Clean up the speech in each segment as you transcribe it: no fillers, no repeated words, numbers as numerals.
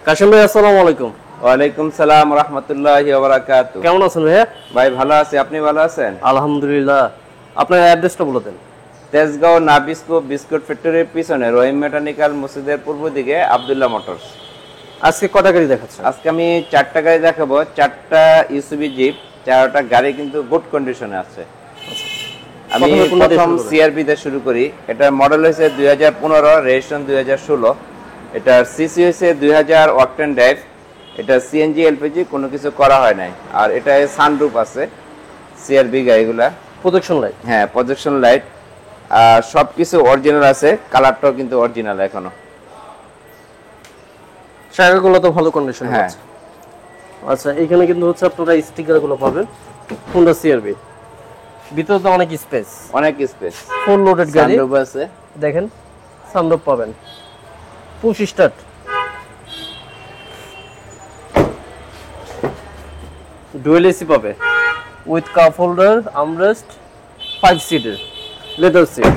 কাশিম ভাই, আসসালামু আলাইকুম। ওয়ালাইকুম সালাম রাহমাতুল্লাহি ওয়া বারাকাতুহু। কেমন আছেন ভাইয়া? ভাই ভালো আছি, আপনি ভালো আছেন? আলহামদুলিল্লাহ। আপনার অ্যাড্রেসটা বলে দেন। তেজগাঁও নাবিস্কো বিস্কুট ফ্যাক্টরির পিছনে রহিম মেকানিক্যাল মসজিদের পূর্ব দিকে আব্দুল্লাহ মোটরস। আজকে কটা গাড়ি দেখাচ্ছেন? আজকে আমি 4টা গাড়ি দেখাবো, 4টা ইসুবি জিপ, 4টা গাড়ি কিন্তু গুড কন্ডিশনে আছে। আমি প্রথম সিআরবি দিয়ে শুরু করি। এটা মডেল হয়েছে 2015, রেজিস্ট্রেশন 2016। এটা সিসি হয়েছে 2000 অকটেন ড্রাইভ। এটা সিএনজি এলপিজি কোনো কিছু করা হয় নাই। আর এটা সানরুফ আছে সিআরবি গাড়িগুলা। Projection light? হ্যাঁ, প্রজেকশন লাইট। আর সবকিছু অরিজিনাল আছে, কালারটাও কিন্তু অরিজিনাল এখনো। টায়ারগুলো তো ভালো কন্ডিশনে হ্যাঁ। আছে। আচ্ছা, এখানে কিন্তু হচ্ছে আপনারা স্টিকারগুলো পাবেন হোন্ডা সিআরবি। ভিতরে তো অনেক স্পেস, অনেক স্পেস, ফুল লোডেড গাড়ি। সানরুফ আছে, দেখেন সানরুফ পাবেন, পুশ স্টার্ট, ডুয়েল এসি পাবে উইথ কাপ হোল্ডার, আর্মরেস্ট, 5 সিটের লেদার সিট।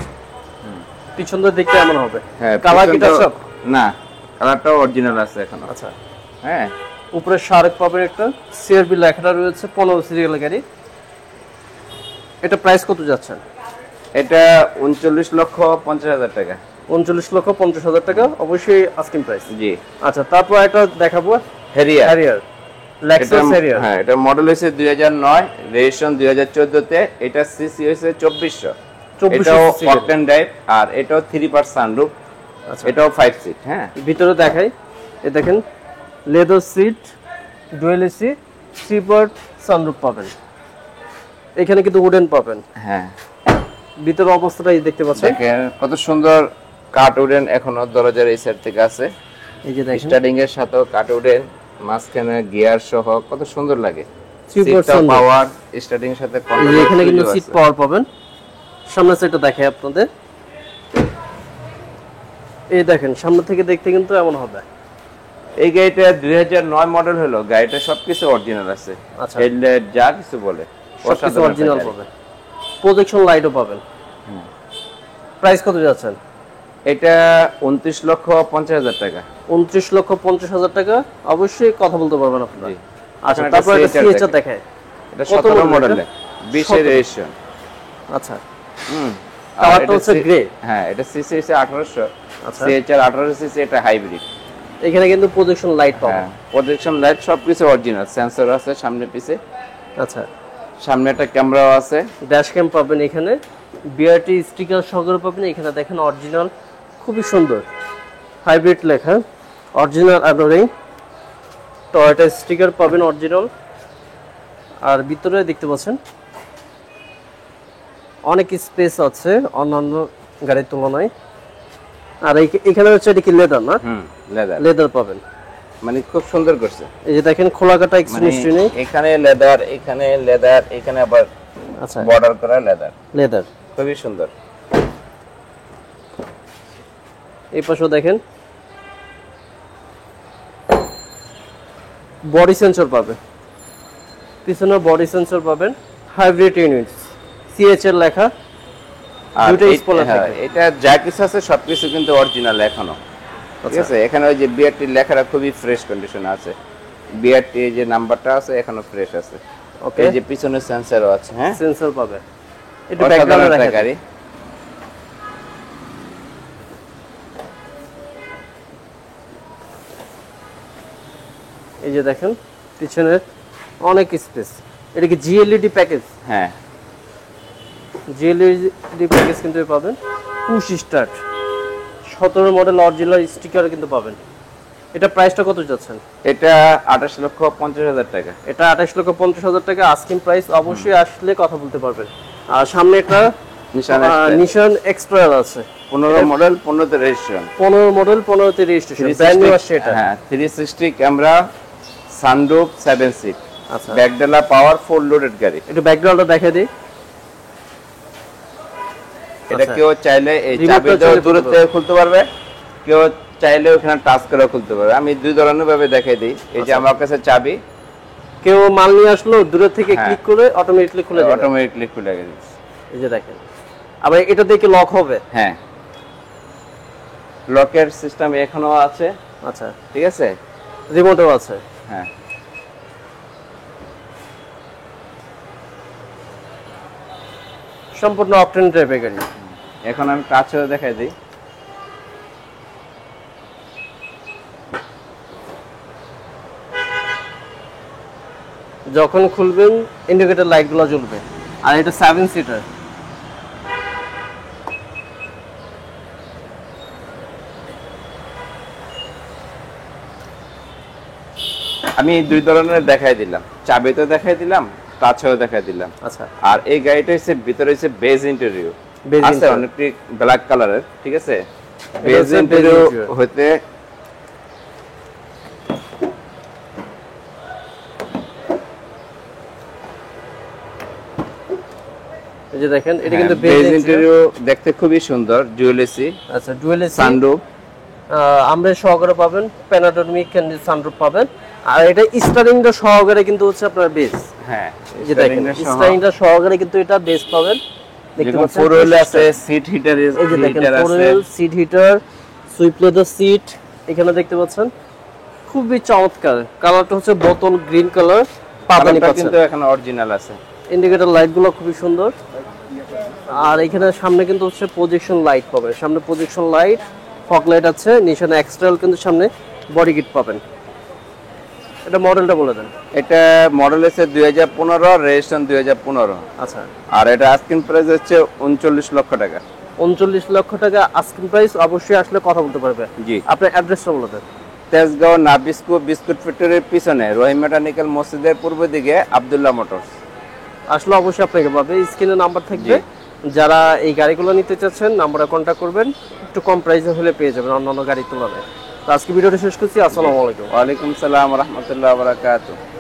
পিছন দিয়ে দেখতে এমন হবে। হ্যাঁ। কালার কিটা সব না, কালারটাও অরিজিনাল আছে এখনো। আচ্ছা, হ্যাঁ। উপরে শার্ক পাবেন একটা, সিআরবি লেখাটা রয়েছে, 15 সিরিয়াল গাড়ি। এটা প্রাইস কত যাচ্ছেন? এটা 39,50,000 টাকা। 39,50,000 টাকা, অবশ্যই আস্কিং প্রাইস। জি। আচ্ছা, তারপর একটা দেখাবো হ্যারিয়ার। Harrier, Lexus Harrier. হ্যাঁ, এটা মডেল হয়েছে 2009, রেজিস্ট্রেশন 2014 তে। এটা সিসি হয়েছে 2400। এটাও অকটেন ড্রাইভ, আর এটাও 3 পার্ট সানরুফ। আচ্ছা, এটাও 5 সিট। হ্যাঁ, ভিতরে দেখাই। এই দেখেন leather seat, dual AC, 3 part sunroof পাবেন। এখানে কিন্তু উডেন পাবেন। হ্যাঁ। ভিতরে অবস্থাটা দেখতে পাচ্ছেন, দেখেন কত সুন্দর কাট উডেন এখনো দরজার এই সাইড থেকে আছে। এই যে দেখেন স্টার্টিং এর সাথেও কাট উডেন, মাঝখানে গিয়ার সহ কত সুন্দর লাগে। 3 পাওয়ার স্টার্টিং এর সাথে এই যে এখানে কিন্তু সিট পাওয়ার পাবেন। সামনের সাইডটা দেখাই আপনাদের। এই দেখেন সামনে থেকে দেখতে কিন্তু এমন হবে। এই গাড়িটা 2009 মডেল হলো, গাড়িটা সবকিছু অরিজিনাল আছে। আচ্ছা, হেডলাইট যা কিছু বলে সবকিছু অরিজিনাল পাবেন। প্রজেকশন লাইটও পাবেন। প্রাইস কত যাচ্ছেন? এটা 29,50,000 টাকা। 29,50,000 টাকা, অবশ্যই কথা বলতে পারবেন আপনারা। জি। আচ্ছা, তারপর একটা সিএচআর দেখায়। এটা 17 মডেলে, 20 এর রেজিস্ট্রেশন। আচ্ছা, কালারটা হচ্ছে গ্রে। হ্যাঁ, এটা সিসি হচ্ছে 1800। আচ্ছা, সিএচআর 1800 সিসি, এটা হাইব্রিড। এখানে কিন্তু প্রজেকশন লাইট পাবেন। হ্যাঁ, প্রজেকশন লাইট সবকিছু অরিজিনাল, সেন্সর আছে সামনে পিছে। আচ্ছা, সামনে একটা ক্যামেরাও আছে। ড্যাশ ক্যাম পাবেন, এখানে বিআরটি স্টিকার সহকারে পাবেন। এখানে দেখেন অরিজিনাল, খুবই সুন্দর হাইব্রিড লেখা, অরিজিনাল অ্যাডোরিং। টয়োটা স্টিকার পাবেন অরিজিনাল। আর ভিতরে দেখতে পাচ্ছেন অনেক স্পেস আছে অন্যান্য গাড়ির তুলনায়। আর এখানে হচ্ছে এটা কি লেদার না? লেদার। লেদার পাবেন, মানে খুব সুন্দর করছে। এই যে দেখেন খোলা কাটা এক্সট্রিমিস্ট্রি নেই। এখানে লেদার, এখানে লেদার, এখানে আবার আচ্ছা বর্ডার করা লেদার, লেদার খুবই সুন্দর। এই পাশেও দেখেন বডি সেন্সর পাবেন, পিছনে বডি সেন্সর পাবেন। হাইব্রিড ইউনিট, সিএচ এর লেখা, দুটো স্পয়লার থাকে। এটা যা কিছু আছে সবকিছু কিন্তু অরিজিনাল এখনো। ঠিক আছে, এখানে ওই যে বিআরটি লেখাটা খুবই ফ্রেশ কন্ডিশনে আছে। বিআরটি যে নাম্বারটা আছে এখনো ফ্রেশ আছে। ওকে, এই যে পিছনে সেন্সরও আছে। হ্যাঁ, সেন্সর পাবে। এটা ব্যাকগ্রাউন্ডে রাখা গাড়ি। এই যে দেখেন পিছনে অনেক স্পেস। এটা কি জিএলইডি প্যাকেজ? হ্যাঁ, জিএলইডি প্যাকেজ কিন্তু পাবেন। Push start, 17 model original sticker কিন্তু পাবেন। এটা প্রাইসটা কত যাচ্ছেন? এটা 28,50,000 টাকা। এটা 28,50,000 টাকা আস্কিং প্রাইস। অবশ্যই আসলে কথা বলতে পারবেন। আর সামনে একটা নিশান এক্সপ্লোরার আছে, 15 মডেল, 15 তে রেজিস্ট্রেশন। 15 মডেল, 15 তে রেজিস্ট্রেশন, ব্র্যান্ড নিউ আসছে এটা। হ্যাঁ, 360 ক্যামেরা, সানরুফ, 7 সিট। আচ্ছা, ব্যাকডেলা পাওয়ার, ফুল লোডেড গাড়ি। একটু ব্যাকগ্রাউন্ডটা দেখাই দিই। এটা কেউ চাইলে এই চাবি দিয়ে দূর থেকে খুলতে পারবে, কেউ চাইলে ওখানে টাচ করে খুলতে পারবে। আমি দুই ধরনের ভাবে দেখাই দিই। এই যে আমার কাছে চাবি, কেউ মাল নিয়ে আসলো দূর থেকে ক্লিক করে অটোমেটিক্যালি খুলে যাবে। অটোমেটিক্যালি খুলে গেছে। এই যে দেখেন, আবার এটা দিয়ে কি লক হবে? হ্যাঁ, লকের সিস্টেম এখনো আছে। আচ্ছা, ঠিক আছে, রিমোটও আছে। হ্যাঁ, সম্পূর্ণ অকটেন টাইপের গাড়ি। এখন আমি টাচও দেখাই দিই। যখন খুলবেন ইন্ডিকেটর লাইটগুলো জ্বলবে। আর এটা 7 সিটার। আমি দুই ধরনের দেখাই দিলাম, চাবিতে দেখাই দিলাম, টাচও দেখাই দিলাম। আচ্ছা, আর এই গাড়িটা হচ্ছে ভিতরে হচ্ছে বেজ ইন্টেরিয়র বেজ আছে, ইন্টেরিয়র। অনেকটি ব্ল্যাক কালারের, ঠিক আছে। বেজ হচ্ছে বেজ ইন্টেরিয়র ইন্টেরিয়র। হতে এই যে দেখেন এটা কিন্তু বেজ বেজ ইন্টেরিয়র দেখতে খুবই সুন্দর, ডুয়েল এসি, আচ্ছা, ডুয়েল এসি, সানরুফ, আমরা সহকারে পাবেন, প্যানাটোমিক সানরুফ পাবেন। আর এটা স্টারিংটা সহকারে কিন্তু হচ্ছে আপনার বেজ। হ্যাঁ, এই যে দেখেন স্টারিংটা সহকারে কিন্তু এটা বেজ পাবেন। দেখতে যেমন পাচ্ছেন ফোর হুইল আছে, সিট হিটার, এই যে দেখেন হিটার ফোর আছে, wheel, seat heater, sweep leather seat এখানে দেখতে পাচ্ছেন। খুবই চমৎকার। কালারটা হচ্ছে বোতল গ্রিন কালার পাবেনই কালারটা পাচ্ছেন। কিন্তু এখন অরিজিনাল আছে। ইন্ডিকেটর লাইটগুলো খুবই সুন্দর। আর এখানে সামনে কিন্তু হচ্ছে প্রজেকশন লাইট পাবেন, সামনে প্রজেকশন লাইট, ফগ লাইট আছে, নিশানে এক্সট্রাল কিন্তু সামনে বডি কিট পাবেন। এটা মডেলটা বলে দেন। এটা মডেল আছে 2015, রেজিস্ট্রেশন 2015। আচ্ছা, আর এটা আস্কিং প্রাইস হচ্ছে 39 লক্ষ টাকা। 39 লক্ষ টাকা আস্কিং প্রাইস। অবশ্যই আসলে কথা বলতে পারবে। জি, আপনার অ্যাড্রেসটা বলে দেন। তেজগাঁও নাবিস্কো বিস্কুট ফ্যাক্টরির পিছনে রহিম মেকানিক্যাল মসজিদের পূর্ব দিকে আব্দুল্লাহ মোটরস। আসলে অবশ্যই আপনাকে পাবে, স্ক্রিনে নাম্বার থাকবে। যারা এই গাড়িগুলো নিতে চাচ্ছেন নাম্বারে কন্ট্যাক্ট করবেন, একটু কম প্রাইসে হলে পেয়ে যাবেন অন্যান্য গাড়ির তুলনায়। তো আজকে ভিডিওটা শেষ করছি। আসসালামু আলাইকুম। ওয়ালাইকুম সালাম রহমতুল্লাহ বারাকাতুহু।